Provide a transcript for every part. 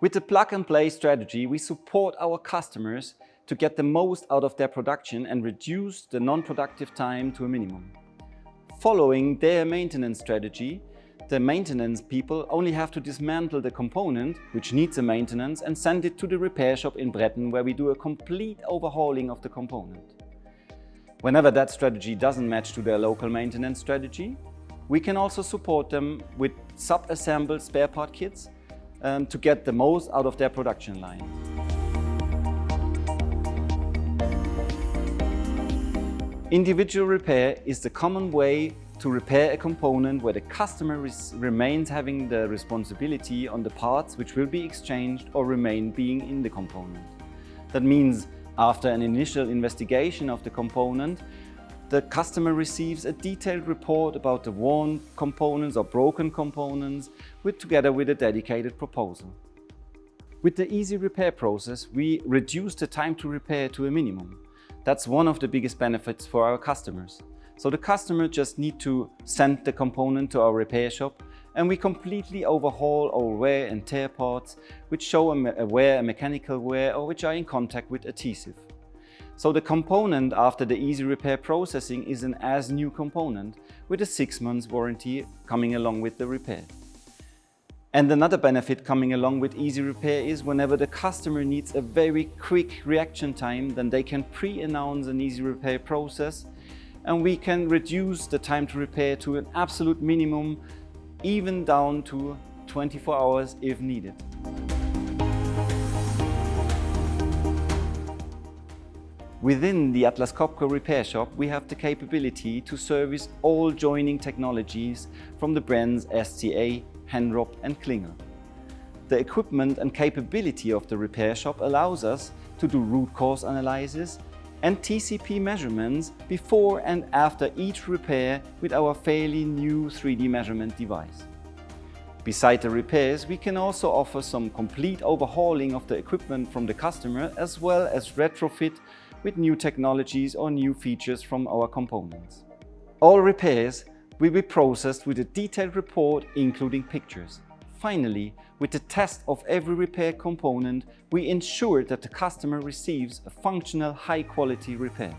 With the plug-and-play strategy, we support our customers to get the most out of their production and reduce the non-productive time to a minimum. Following their maintenance strategy, the maintenance people only have to dismantle the component which needs a maintenance and send it to the repair shop in Bretten, where we do a complete overhauling of the component. Whenever that strategy doesn't match to their local maintenance strategy, we can also support them with sub-assembled spare part kits to get the most out of their production line. Individual repair is the common way to repair a component where the customer remains having the responsibility on the parts which will be exchanged or remain being in the component. That means after an initial investigation of the component, the customer receives a detailed report about the worn components or broken components together with a dedicated proposal. With the easy repair process, we reduce the time to repair to a minimum. That's one of the biggest benefits for our customers. So the customer just needs to send the component to our repair shop, and we completely overhaul our wear and tear parts which show a wear, a mechanical wear, or which are in contact with adhesive. So the component after the easy repair processing is an as-new component with a 6 months warranty coming along with the repair. And another benefit coming along with easy repair is whenever the customer needs a very quick reaction time, then they can pre-announce an easy repair process, and we can reduce the time to repair to an absolute minimum, even down to 24 hours if needed. Within the Atlas Copco repair shop, we have the capability to service all joining technologies from the brands SCA, Henrob and Klingel. The equipment and capability of the repair shop allows us to do root cause analysis and TCP measurements before and after each repair with our fairly new 3D measurement device. Beside the repairs, we can also offer some complete overhauling of the equipment from the customer, as well as retrofit with new technologies or new features from our components. All repairs will be processed with a detailed report including pictures. Finally, with the test of every repair component, we ensure that the customer receives a functional, high-quality repair.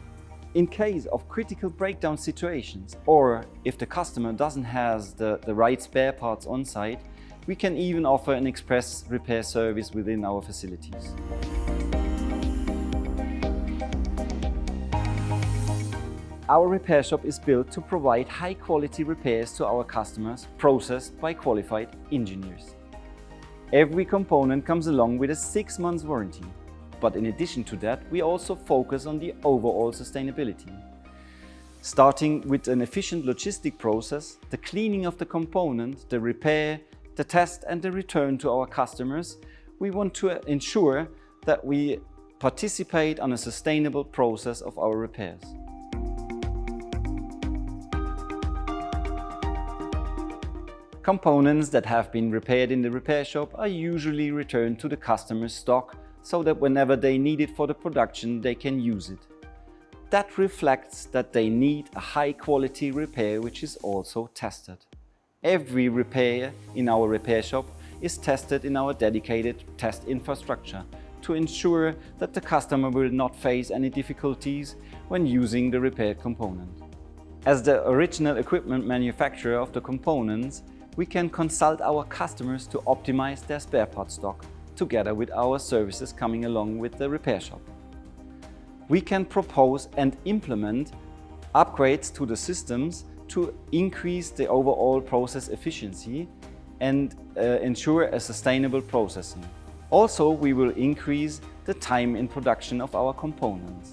In case of critical breakdown situations, or if the customer doesn't have the right spare parts on site, we can even offer an express repair service within our facilities. Our repair shop is built to provide high-quality repairs to our customers, processed by qualified engineers. Every component comes along with a 6 months warranty. But in addition to that, we also focus on the overall sustainability. Starting with an efficient logistic process, the cleaning of the component, the repair, the test and the return to our customers, we want to ensure that we participate on a sustainable process of our repairs. Components that have been repaired in the repair shop are usually returned to the customer's stock so that whenever they need it for the production, they can use it. That reflects that they need a high-quality repair which is also tested. Every repair in our repair shop is tested in our dedicated test infrastructure to ensure that the customer will not face any difficulties when using the repaired component. As the original equipment manufacturer of the components, we can consult our customers to optimize their spare part stock, together with our services coming along with the repair shop. We can propose and implement upgrades to the systems to increase the overall process efficiency and ensure a sustainable processing. Also, we will increase the time in production of our components.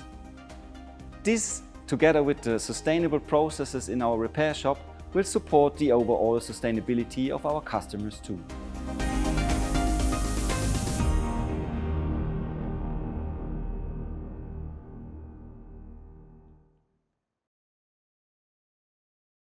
This, together with the sustainable processes in our repair shop, will support the overall sustainability of our customers too.